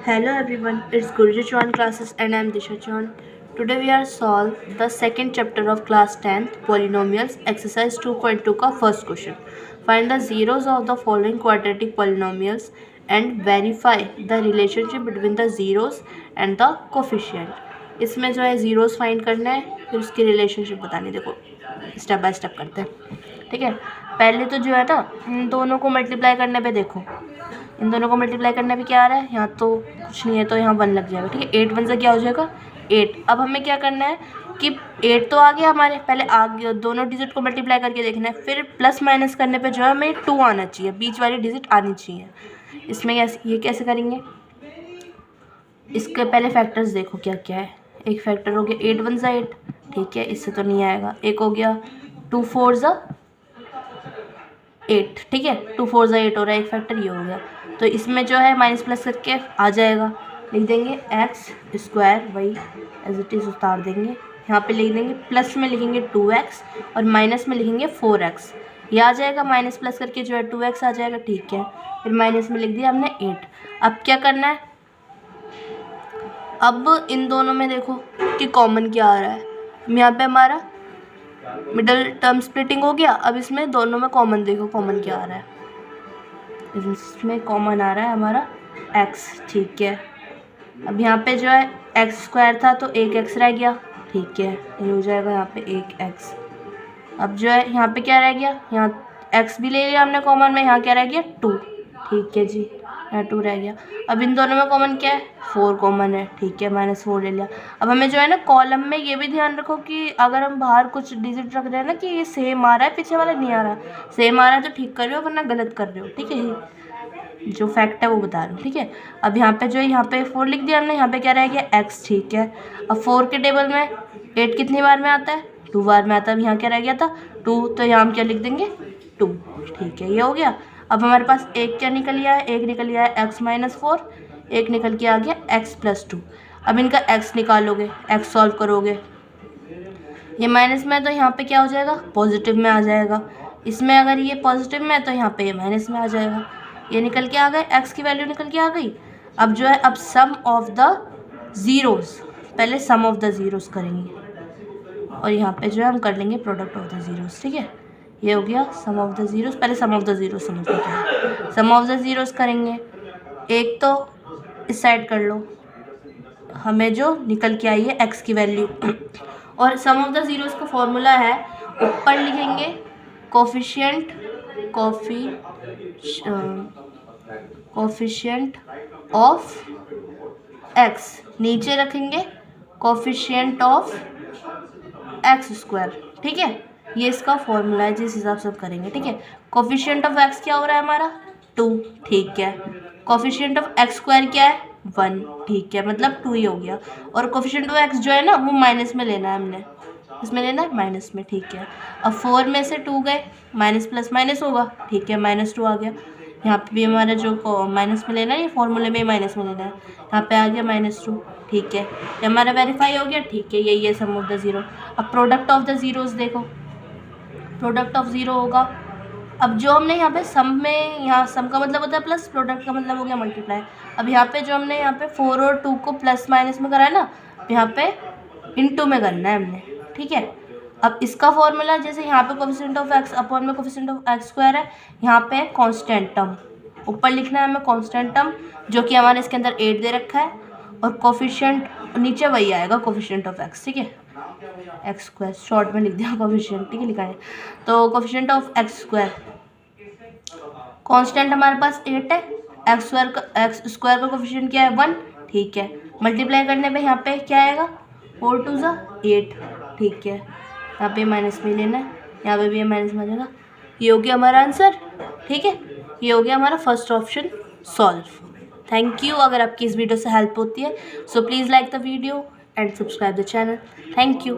Hello everyone, it's Guruji Chauhan classes and I am Disha Chauhan. Today we are solve the second chapter of class 10th polynomials exercise 2.2 का first question. Find the zeros of the following quadratic polynomials and verify the relationship between the zeros and the coefficient. इसमें जो है zeros find करना है, फिर उसकी relationship बतानी. देखो स्टेप बाय स्टेप करते हैं. ठीक है, पहले तो जो है ना इन दोनों को मल्टीप्लाई करने पे देखो, इन दोनों को मल्टीप्लाई करने पे क्या आ रहा है, यहाँ तो कुछ नहीं है तो यहाँ 1 लग जाएगा. ठीक है, 8 1 से क्या हो जाएगा 8. अब हमें क्या करना है कि 8 तो आ गया हमारे, पहले आ गया, दोनों डिजिट को मल्टीप्लाई करके देखना है. फिर प्लस माइनस करने पे जो है हमें 2 आना चाहिए, बीच वाली डिजिट आनी चाहिए. इसमें ये कैसे करेंगे, इसके पहले फैक्टर्स देखो क्या क्या है. एक फैक्टर हो गया 8 1 सा 8. ठीक है, इससे तो नहीं आएगा. एक हो गया 2 4 सा 8. ठीक है, 2 4 सा 8 हो रहा है, एक फैक्टर ये हो गया. तो इसमें जो है माइनस प्लस करके आ जाएगा. लिख देंगे एक्स स्क्वायर, वही एज इट इज़ उतार देंगे. यहाँ पे लिख देंगे प्लस में लिखेंगे 2x और माइनस में लिखेंगे 4x. ये आ जाएगा, माइनस प्लस करके जो है 2x आ जाएगा. ठीक है, फिर माइनस में लिख दिया हमने 8. अब क्या करना है, अब इन दोनों में देखो कि कॉमन क्या आ रहा है. यहाँ पे हमारा मिडल टर्म स्प्लिटिंग हो गया. अब इसमें दोनों में कॉमन देखो, कॉमन क्या आ रहा है. इसमें कॉमन आ रहा है हमारा x. ठीक है, अब यहाँ पे जो है एक्स स्क्वायर था तो 1x रह गया. ठीक है, ये हो जाएगा यहाँ पे 1x. अब जो है यहाँ पे क्या रह गया, यहाँ x भी ले लिया हमने कॉमन में, यहाँ क्या रह गया 2. ठीक है जी, यहाँ 2 रह गया. अब इन दोनों में कॉमन क्या है, 4 कॉमन है. ठीक है, -4 ले लिया. अब हमें जो है ना कॉलम में ये भी ध्यान रखो कि अगर हम बाहर कुछ डिजिट रख रहे हैं ना कि ये सेम आ रहा है, पीछे वाला नहीं आ रहा. सेम आ रहा है तो ठीक कर रहे हो, वरना गलत कर रहे हो. ठीक है, जो फैक्ट है वो बता रहा हूँ. ठीक है, अब यहाँ पे जो है यहाँ पे 4 लिख दिया हमने, यहाँ पे क्या रह गया x. ठीक है, अब 4 के टेबल में 8 कितनी बार में आता है, 2 बार में आता है. अब यहाँ क्या रह गया था 2, तो यहाँ हम क्या लिख देंगे 2. ठीक है, ये हो गया. अब हमारे पास एक क्या निकल गया है, एक निकल गया है x - 4, एक निकल के आ गया x + 2. अब इनका x निकालोगे, x सॉल्व करोगे, ये माइनस में है तो यहाँ पे क्या हो जाएगा, पॉजिटिव में आ जाएगा. इसमें अगर ये पॉजिटिव में है तो यहाँ पे ये माइनस में आ जाएगा. ये निकल के आ गए, x की वैल्यू निकल के आ गई. अब जो है अब सम ऑफ द ज़ीरोज़, पहले सम ऑफ द ज़ीरोज़ करेंगे और यहाँ पे जो है हम कर लेंगे प्रोडक्ट ऑफ द ज़ीरोज़. ठीक है, ये हो गया सम ऑफ द ज़ीरोज़. पहले सम ऑफ द ज़ीरोज़ समझ लेते हैं. सम ऑफ द ज़ीरोज़ करेंगे, एक तो इस साइड कर लो, हमें जो निकल के आई है x की वैल्यू. और सम ऑफ द ज़ीरोज़ का फॉर्मूला है, ऊपर लिखेंगे कोफिशिएंट ऑफ x, नीचे रखेंगे कोफिशिएंट ऑफ x स्क्वायर. ठीक है, ये इसका फॉर्मूला है, जिस हिसाब से हम करेंगे. ठीक है, कोफिशिएंट ऑफ x क्या हो रहा है हमारा 2. ठीक है, कोफिशिएंट ऑफ x स्क्वायर क्या है 1. ठीक है, मतलब 2 ही हो गया. और कोफिशिएंट ऑफ x जो है ना वो माइनस में लेना है हमने, इसमें लेना है माइनस में. ठीक है, अब 4 में से 2 गए, माइनस प्लस माइनस होगा. ठीक है, -2 आ गया. यहाँ पे भी हमारा जो माइनस में लेना है, ये फॉर्मूले में माइनस में लेना है, यहाँ पे आ गया -2. ठीक है, ये हमारा वेरीफाई हो गया. ठीक है, यही है सम ऑफ द ज़ीरो. अब प्रोडक्ट ऑफ द ज़ीरोज़ देखो, प्रोडक्ट ऑफ ज़ीरो होगा. अब जो हमने यहाँ पे सम में, यहाँ सम का मतलब होता है प्लस, प्रोडक्ट का मतलब हो गया मल्टीप्लाई. अब यहाँ पे जो हमने यहाँ पे 4 और 2 को प्लस माइनस में करा है ना, यहाँ पे इनटू में करना है हमने. ठीक है, अब इसका फॉर्मूला जैसे यहाँ पे कोफिशिएंट ऑफ x अपॉन में कोफिशिएंट ऑफ x स्क्वायर है, यहाँ पे कांस्टेंट टर्म ऊपर लिखना है हमें, कांस्टेंट टर्म जो कि हमारे इसके अंदर 8 दे रखा है, और कोफिशिएंट नीचे वही आएगा कोफिशिएंट ऑफ x. ठीक है, x स्क्वायर शॉर्ट में लिख दिया कोफिशिएंट. ठीक है, लिखा है तो coefficient of x square, constant हमारे पास 8 है, x स्क्वायर का कोफिशिएंट क्या है 1. ठीक है, मल्टीप्लाई करने पे यहाँ पे क्या आएगा 4 2 सा 8. ठीक है, यहाँ पे माइनस में लेना है, यहाँ पे भी माइनस में आ जाएगा. ये हो गया हमारा आंसर. ठीक है, ये हो गया हमारा first option solve. Thank you. अगर आपकी इस वीडियो से हेल्प होती है so please like the video and subscribe the channel. Thank you.